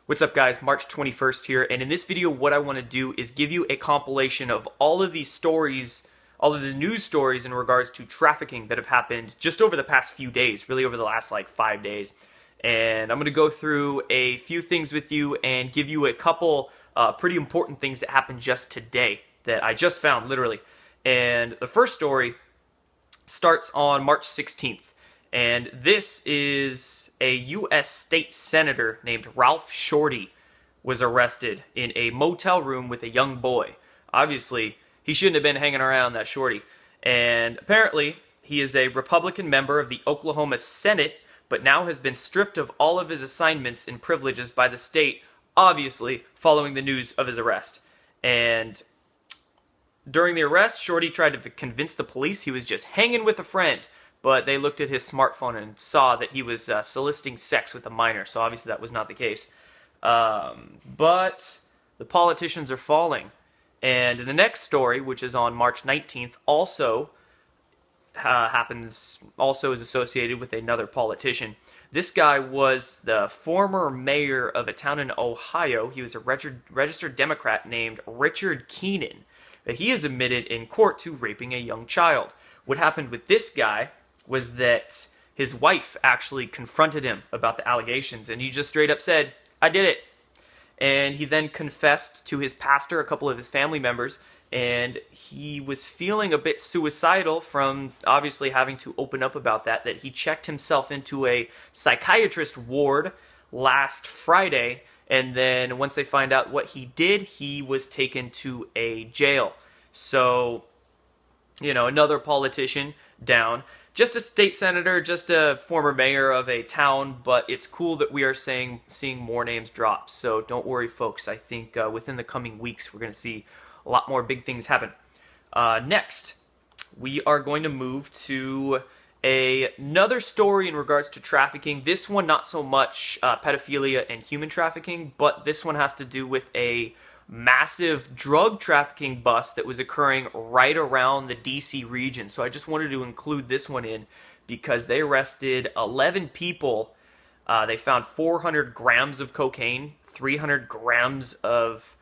What's up, guys? March 21st here, and in this video what I want to do is give you a compilation of all of these stories, all of the news stories in regards to trafficking that have happened just over the past few days, really over the last like 5 days. And I'm going to go through a few things with you and give you a couple pretty important things that happened just today that I just found, literally. And the first story starts on March 16th. And this is a U.S. state senator named Ralph Shorty was arrested in a motel room with a young boy. Obviously, he shouldn't have been hanging around, that Shorty. And apparently, he is a Republican member of the Oklahoma Senate, but now has been stripped of all of his assignments and privileges by the state, obviously, following the news of his arrest. And during the arrest, Shorty tried to convince the police he was just hanging with a friend, but they looked at his smartphone and saw that he was soliciting sex with a minor, so obviously that was not the case. But the politicians are falling. And the next story, which is on March 19th, also is associated with another politician. This guy was the former mayor of a town in Ohio. He was a registered Democrat named Richard Keenan. He is admitted in court to raping a young child. What happened with this guy was that his wife actually confronted him about the allegations, and he just straight up said, "I did it." And he then confessed to his pastor, a couple of his family members, and he was feeling a bit suicidal from obviously having to open up about that he checked himself into a psychiatrist ward last Friday, and then once they find out what he did, he was taken to a jail. So, you know, another politician down. Just a state senator, just a former mayor of a town, but it's cool that we are seeing more names drop. So don't worry, folks. I think within the coming weeks, we're going to see a lot more big things happen. Next, we are going to move to another story in regards to trafficking. This one, not so much pedophilia and human trafficking, but this one has to do with a massive drug trafficking bust that was occurring right around the DC region. So I just wanted to include this one in because they arrested 11 people. They found 400 grams of cocaine, 400 grams of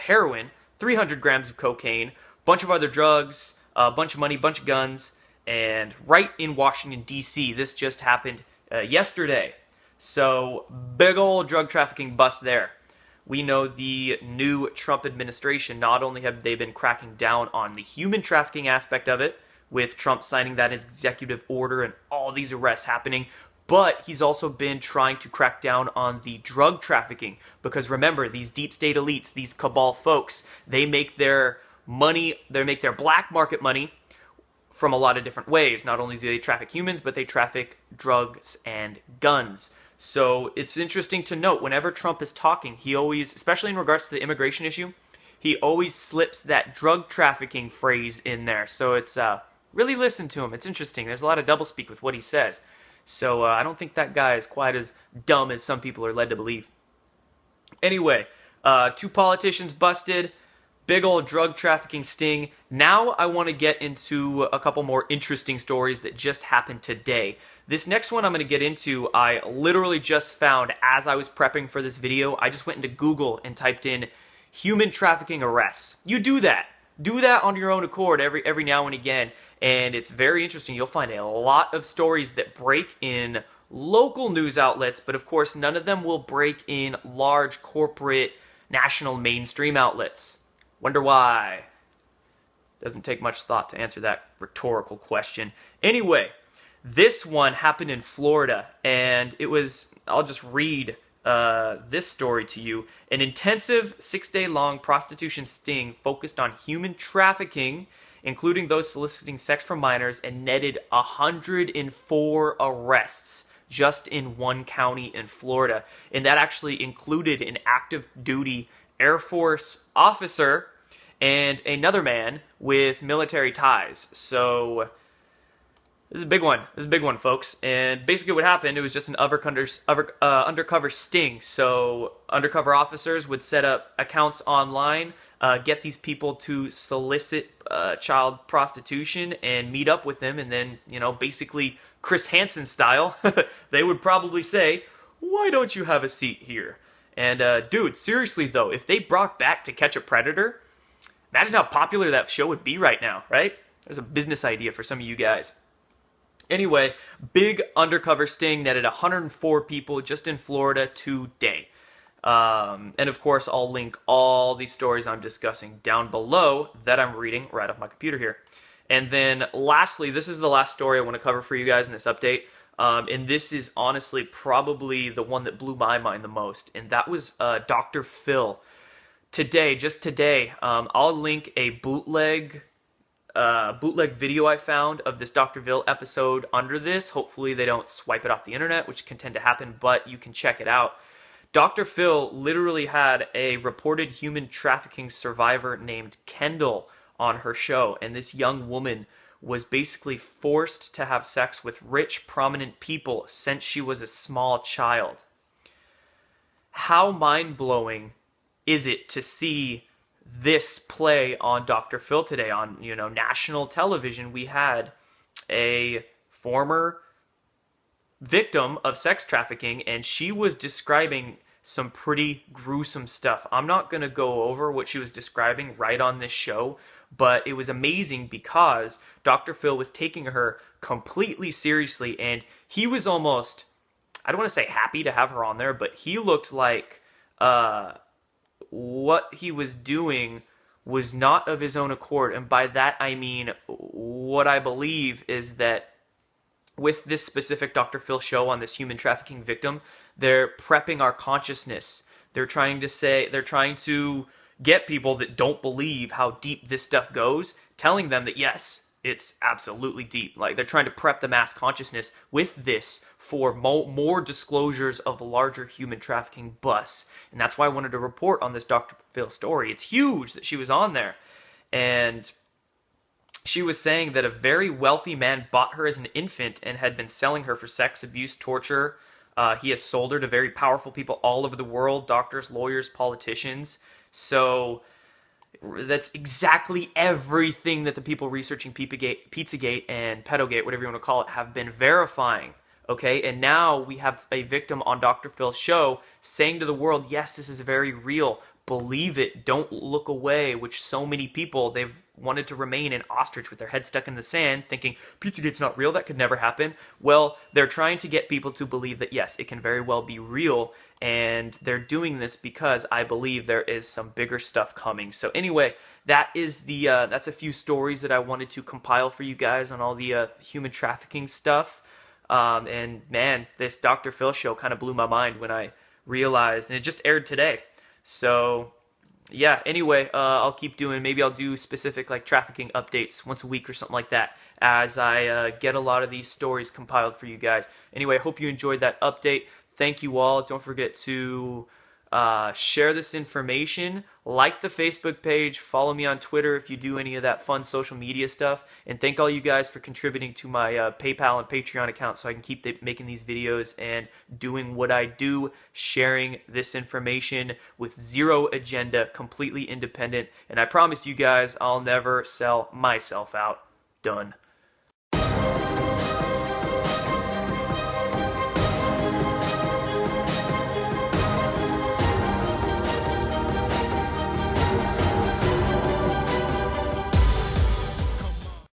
heroin, 300 grams of cocaine, a bunch of other drugs, a bunch of money, bunch of guns, and right in Washington, D.C. This just happened yesterday. So big old drug trafficking bust there. We know the new Trump administration, not only have they been cracking down on the human trafficking aspect of it, with Trump signing that executive order and all these arrests happening, but he's also been trying to crack down on the drug trafficking. Because remember, these deep state elites, these cabal folks, they make their money, they make their black market money from a lot of different ways. Not only do they traffic humans, but they traffic drugs and guns. So it's interesting to note, whenever Trump is talking, he always, especially in regards to the immigration issue, he always slips that drug trafficking phrase in there. So it's, really listen to him. It's interesting. There's a lot of doublespeak with what he says. So I don't think that guy is quite as dumb as some people are led to believe. Anyway, 2 politicians busted. Big old drug trafficking sting. Now I want to get into a couple more interesting stories that just happened today. This next one I'm going to get into, I literally just found as I was prepping for this video. I just went into Google and typed in human trafficking arrests. You do that. Do that on your own accord every now and again. And it's very interesting. You'll find a lot of stories that break in local news outlets, but of course none of them will break in large corporate national mainstream outlets. Wonder why? Doesn't take much thought to answer that rhetorical question. Anyway, this one happened in Florida, and it was, I'll just read this story to you. An intensive 6-day-long prostitution sting focused on human trafficking, including those soliciting sex from minors, and netted 104 arrests just in one county in Florida. And that actually included an active duty Air Force officer and another man with military ties. So this is a big one. This is a big one, folks. And basically what happened, it was just an undercover sting. So undercover officers would set up accounts online, get these people to solicit child prostitution and meet up with them. And then, you know, basically Chris Hansen style, they would probably say, why don't you have a seat here? And dude, seriously though, if they brought back To Catch a Predator, imagine how popular that show would be right now, right? There's a business idea for some of you guys. Anyway, big undercover sting netted 104 people just in Florida today. And of course, I'll link all these stories I'm discussing down below that I'm reading right off my computer here. And then lastly, this is the last story I want to cover for you guys in this update. And this is honestly probably the one that blew my mind the most. And that was Dr. Phil. Today, just today, I'll link a bootleg video I found of this Dr. Phil episode under this. Hopefully they don't swipe it off the internet, which can tend to happen, but you can check it out. Dr. Phil literally had a reported human trafficking survivor named Kendall on her show, and this young woman was basically forced to have sex with rich, prominent people since she was a small child. How mind-blowing is it to see this play on Dr. Phil today? On, national television, we had a former victim of sex trafficking, and she was describing some pretty gruesome stuff. I'm not going to go over what she was describing right on this show, but it was amazing because Dr. Phil was taking her completely seriously, and he was almost, I don't want to say happy to have her on there, but he looked like what he was doing was not of his own accord. And by that I mean, what I believe is that with this specific Dr. Phil show on this human trafficking victim, they're prepping our consciousness. They're trying to get people that don't believe how deep this stuff goes, telling them that yes, it's absolutely deep. Like, they're trying to prep the mass consciousness with this for more disclosures of larger human trafficking busts. And that's why I wanted to report on this Dr. Phil story. It's huge that she was on there. And she was saying that a very wealthy man bought her as an infant and had been selling her for sex abuse, torture. He has sold her to very powerful people all over the world, doctors, lawyers, politicians. So that's exactly everything that the people researching Pizzagate and Pedogate, whatever you want to call it, have been verifying. Okay, and now we have a victim on Dr. Phil's show saying to the world, yes, this is very real. Believe it. Don't look away, which so many people, they've wanted to remain an ostrich with their head stuck in the sand, thinking, Pizzagate's not real, that could never happen. Well, they're trying to get people to believe that, yes, it can very well be real, and they're doing this because I believe there is some bigger stuff coming. So anyway, that is that's a few stories that I wanted to compile for you guys on all the human trafficking stuff. And man, this Dr. Phil show kind of blew my mind when I realized, and it just aired today. So yeah, anyway, I'll keep doing, maybe I'll do specific like trafficking updates once a week or something like that as I get a lot of these stories compiled for you guys. Anyway, I hope you enjoyed that update. Thank you all. Don't forget to share this information, like the Facebook page, follow me on Twitter if you do any of that fun social media stuff, and thank all you guys for contributing to my PayPal and Patreon account so I can keep making these videos and doing what I do, sharing this information with zero agenda, completely independent, and I promise you guys I'll never sell myself out. Done.